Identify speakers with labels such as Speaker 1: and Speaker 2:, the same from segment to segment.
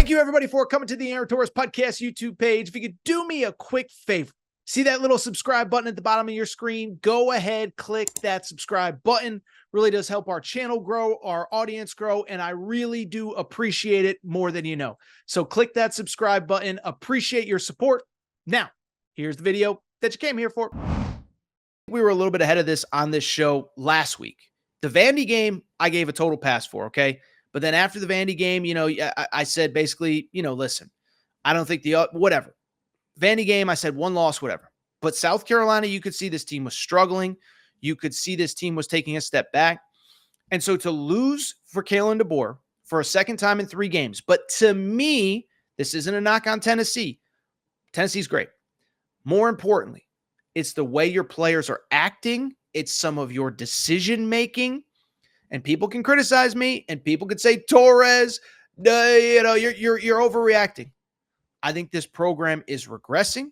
Speaker 1: Thank you, everybody, for coming to the Aaron Torres Podcast YouTube page. If you could do me a quick favor, see that little subscribe button at the bottom of your screen? Go ahead, click that subscribe button. Really does help our channel grow, our audience grow, and I really do appreciate it more than you know. So click that subscribe button. Appreciate your support. Now, here's the video that you came here for. We were a little bit ahead of this on this show last week. The Vandy game, I gave a total pass for, okay? But then after the Vandy game, I said basically, listen, I don't think whatever. Vandy game, I said one loss, whatever. But South Carolina, you could see this team was struggling. You could see this team was taking a step back. And so to lose for Kalen Deboer for a second time in 3 games, but to me, this isn't a knock on Tennessee. Tennessee's great. More importantly, it's the way your players are acting. It's some of your decision-making. And people can criticize me, and people could say, Torres, you're overreacting. I think this program is regressing.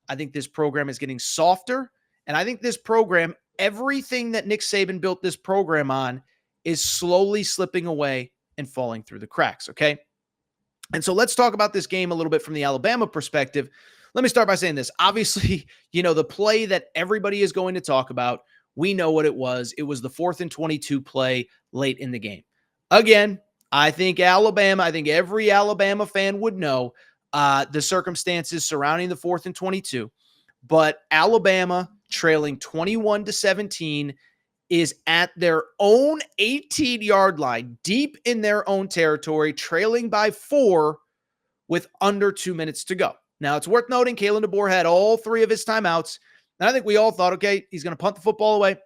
Speaker 1: I think this program is getting softer. And I think this program, everything that Nick Saban built this program on, is slowly slipping away and falling through the cracks, okay? And so let's talk about this game a little bit from the Alabama perspective. Let me start by saying this. Obviously, the play that everybody is going to talk about, we know what it was. It was the 4th and 22 play late in the game. Again, I think every Alabama fan would know the circumstances surrounding the 4th and 22. But Alabama trailing 21-17 is at their own 18-yard line, deep in their own territory, trailing by 4 with under 2 minutes to go. Now, it's worth noting Kalen Deboer had all 3 of his timeouts. And I think we all thought, okay, he's going to punt the football away.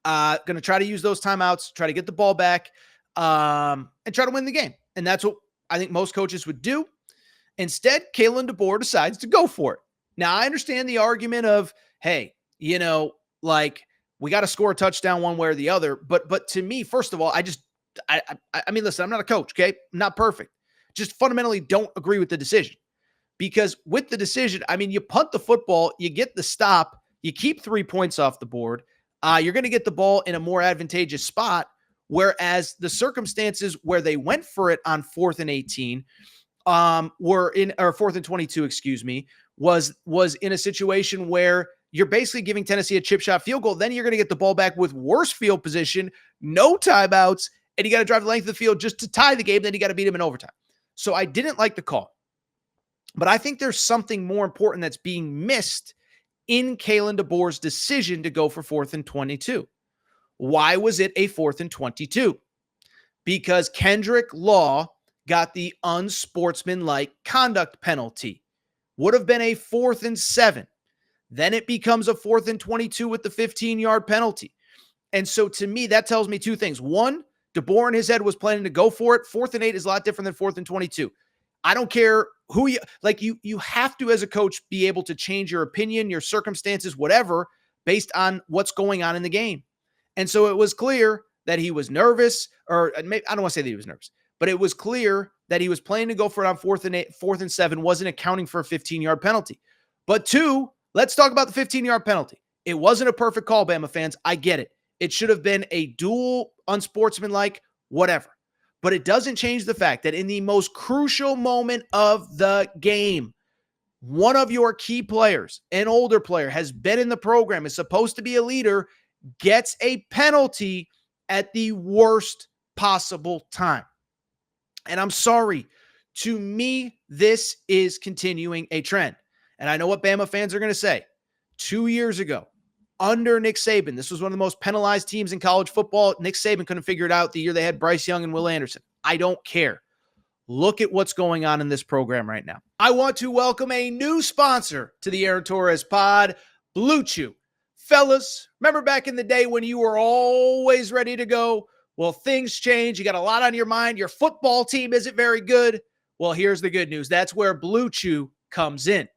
Speaker 1: Going to try to use those timeouts, try to get the ball back, and try to win the game. And that's what I think most coaches would do. Instead, Kalen Deboer decides to go for it. Now, I understand the argument of, hey, we got to score a touchdown one way or the other. But to me, first of all, I mean, listen, I'm not a coach, okay? I'm not perfect. Just fundamentally don't agree with the decision. Because with the decision, I mean, you punt the football, you get the stop, you keep 3 points off the board. You're going to get the ball in a more advantageous spot, whereas the circumstances where they went for it on 4th and 18 or 4th and 22, was in a situation where you're basically giving Tennessee a chip shot field goal. Then you're going to get the ball back with worse field position, no timeouts, and you got to drive the length of the field just to tie the game. Then you got to beat him in overtime. So I didn't like the call. But I think there's something more important that's being missed in Kalen Deboer's decision to go for 4th and 22. Why was it a 4th and 22? Because Kendrick Law got the unsportsmanlike conduct penalty. Would have been a 4th and 7. Then it becomes a 4th and 22 with the 15-yard penalty. And so to me, that tells me 2 things. One, Deboer in his head was planning to go for it. 4th and 8 is a lot different than 4th and 22. I don't care who you have to, as a coach, be able to change your opinion, your circumstances, whatever, based on what's going on in the game. And so it was clear that he was nervous, or maybe, I don't want to say that he was nervous, but it was clear that he was planning to go for it on 4th and 7, wasn't accounting for a 15-yard penalty. But 2, let's talk about the 15-yard penalty. It wasn't a perfect call, Bama fans. I get it. It should have been a dual unsportsmanlike, whatever. But it doesn't change the fact that in the most crucial moment of the game, one of your key players, an older player, has been in the program, is supposed to be a leader, gets a penalty at the worst possible time. And I'm sorry, to me, this is continuing a trend. And I know what Bama fans are going to say. 2 years ago, under Nick Saban, this was one of the most penalized teams in college football. Nick Saban couldn't figure it out the year they had Bryce Young and Will Anderson. I don't care. Look at what's going on in this program right now. I want to welcome a new sponsor to the Aaron Torres pod, Blue Chew. Fellas, remember back in the day when you were always ready to go? Well, things change. You got a lot on your mind. Your football team isn't very good. Well, here's the good news. That's where Blue Chew comes in.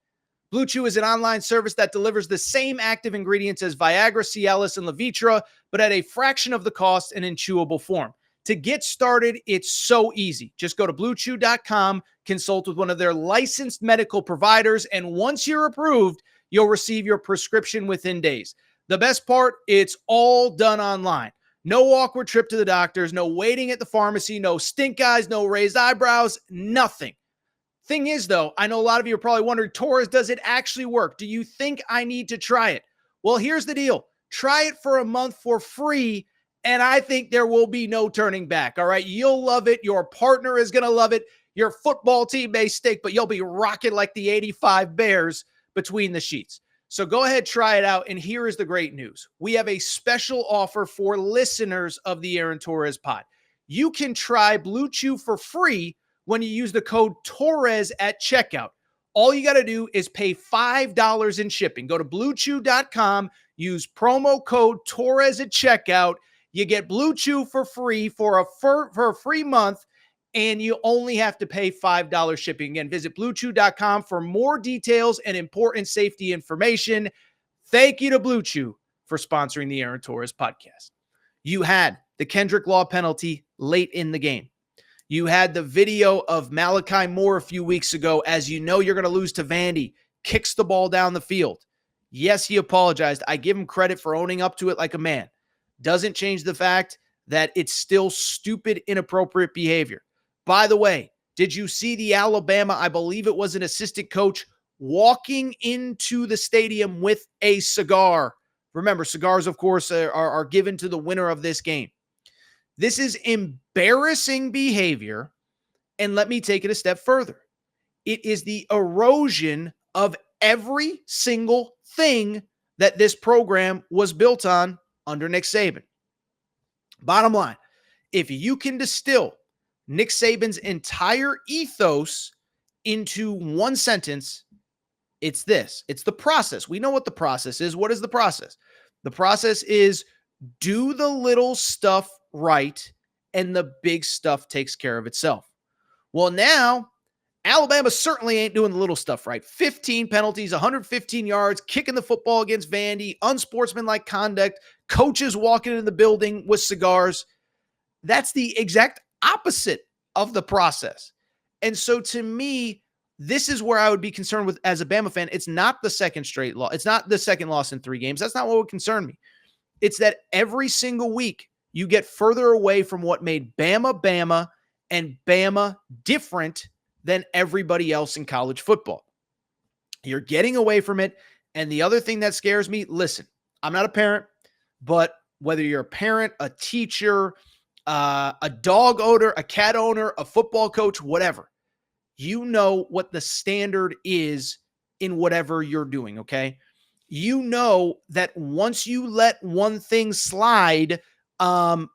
Speaker 1: Blue Chew is an online service that delivers the same active ingredients as Viagra, Cialis, and Levitra, but at a fraction of the cost and in chewable form. To get started, it's so easy. Just go to BlueChew.com, consult with one of their licensed medical providers, and once you're approved, you'll receive your prescription within days. The best part, it's all done online. No awkward trip to the doctors, no waiting at the pharmacy, no stink eyes, no raised eyebrows, nothing. Thing is, though, I know a lot of you are probably wondering, Torres, does it actually work? Do you think I need to try it? Well, here's the deal. Try it for a month for free, and I think there will be no turning back, all right? You'll love it. Your partner is going to love it. Your football team may stink, but you'll be rocking like the 85 Bears between the sheets. So go ahead, try it out, and here is the great news. We have a special offer for listeners of the Aaron Torres pod. You can try Blue Chew for free when you use the code Torres at checkout. All you got to do is pay $5 in shipping. Go to bluechew.com, use promo code Torres at checkout. You get Blue Chew for free for a free month, and you only have to pay $5 shipping. Again, visit bluechew.com for more details and important safety information. Thank you to Blue Chew for sponsoring the Aaron Torres podcast. You had the Kendrick Law penalty late in the game. You had the video of Malachi Moore a few weeks ago. As you know, you're going to lose to Vandy. Kicks the ball down the field. Yes, he apologized. I give him credit for owning up to it like a man. Doesn't change the fact that it's still stupid, inappropriate behavior. By the way, did you see the Alabama, I believe it was an assistant coach, walking into the stadium with a cigar? Remember, cigars, of course, are given to the winner of this game. This is embarrassing behavior, and let me take it a step further. It is the erosion of every single thing that this program was built on under Nick Saban. Bottom line, if you can distill Nick Saban's entire ethos into one sentence, it's this. It's the process. We know what the process is. What is the process? The process is do the little stuff right, and the big stuff takes care of itself. Well, now, Alabama certainly ain't doing the little stuff right. 15 penalties, 115 yards, kicking the football against Vandy, unsportsmanlike conduct, coaches walking in the building with cigars. That's the exact opposite of the process. And so to me, this is where I would be concerned with as a Bama fan. It's not the second straight loss. It's not the second loss in 3 games. That's not what would concern me. It's that every single week you get further away from what made Bama Bama and Bama different than everybody else in college football. You're getting away from it. And the other thing that scares me, listen, I'm not a parent, but whether you're a parent, a teacher, a dog owner, a cat owner, a football coach, whatever, you know what the standard is in whatever you're doing, okay? You know that once you let one thing slide, then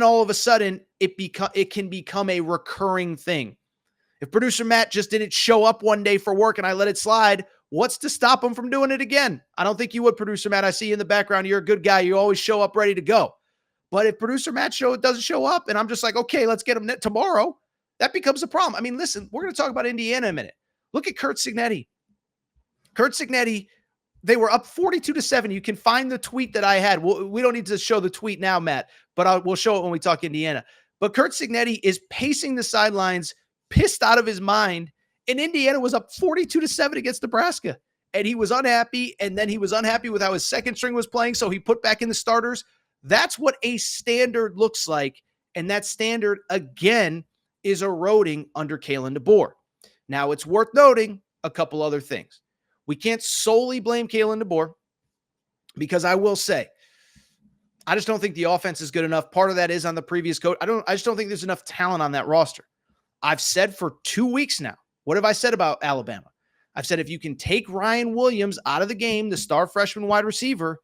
Speaker 1: all of a sudden it can become a recurring thing. If producer Matt just didn't show up one day for work and I let it slide, what's to stop him from doing it again? I don't think you would, producer Matt. I see you in the background. You're a good guy. You always show up ready to go. But if producer Matt doesn't show up and I'm just like, okay, let's get him tomorrow, that becomes a problem. I mean, listen, we're going to talk about Indiana in a minute. Look at Curt Cignetti. Curt Cignetti, they were up 42-7. You can find the tweet that I had. We don't need to show the tweet now, Matt, but we'll show it when we talk Indiana. But Curt Cignetti is pacing the sidelines, pissed out of his mind, and Indiana was up 42-7 against Nebraska. And he was unhappy, and then he was unhappy with how his second string was playing, so he put back in the starters. That's what a standard looks like, and that standard, again, is eroding under Kalen Deboer. Now, it's worth noting a couple other things. We can't solely blame Kalen Deboer because I will say, I just don't think the offense is good enough. Part of that is on the previous coach. I just don't think there's enough talent on that roster. I've said for 2 weeks now, what have I said about Alabama? I've said if you can take Ryan Williams out of the game, the star freshman wide receiver,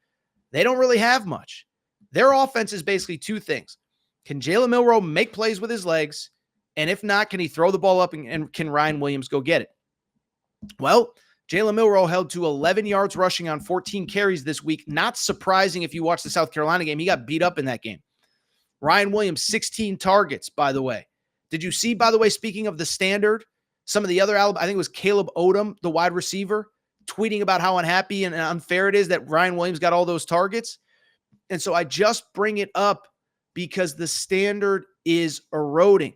Speaker 1: they don't really have much. Their offense is basically 2 things. Can Jalen Milroe make plays with his legs? And if not, can he throw the ball up and can Ryan Williams go get it? Well, Jalen Milroe held to 11 yards rushing on 14 carries this week. Not surprising if you watch the South Carolina game. He got beat up in that game. Ryan Williams, 16 targets, by the way. Did you see, by the way, speaking of the standard, some of the other Alabama, I think it was Caleb Odom, the wide receiver, tweeting about how unhappy and unfair it is that Ryan Williams got all those targets. And so I just bring it up because the standard is eroding.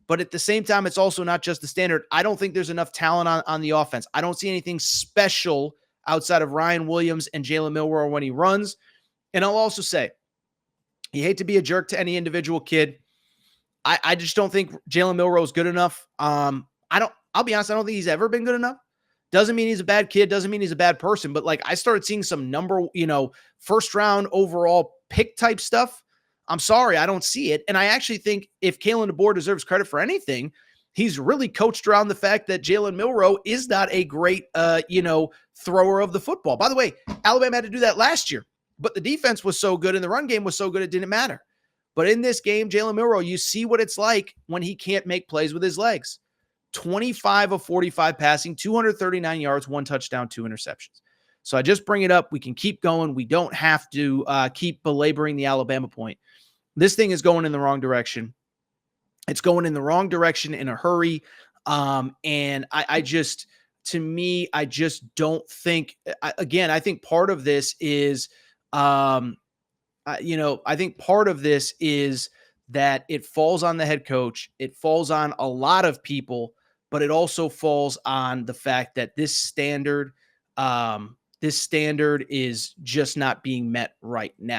Speaker 1: But at the same time, it's also not just the standard. I don't think there's enough talent on the offense. I don't see anything special outside of Ryan Williams and Jalen Milroe when he runs. And I'll also say, you hate to be a jerk to any individual kid. I just don't think Jalen Milroe is good enough. I'll be honest, I don't think he's ever been good enough. Doesn't mean he's a bad kid. Doesn't mean he's a bad person. But like, I started seeing some first round overall pick type stuff. I'm sorry, I don't see it. And I actually think if Kalen Deboer deserves credit for anything, he's really coached around the fact that Jalen Milroe is not a great, thrower of the football. By the way, Alabama had to do that last year, but the defense was so good and the run game was so good it didn't matter. But in this game, Jalen Milroe, you see what it's like when he can't make plays with his legs. 25 of 45 passing, 239 yards, 1 touchdown, 2 interceptions. So I just bring it up. We can keep going. We don't have to keep belaboring the Alabama point. This thing is going in the wrong direction. It's going in the wrong direction in a hurry. And I just don't think, I think part of this is, I think part of this is that it falls on the head coach. It falls on a lot of people, but it also falls on the fact that this standard is just not being met right now.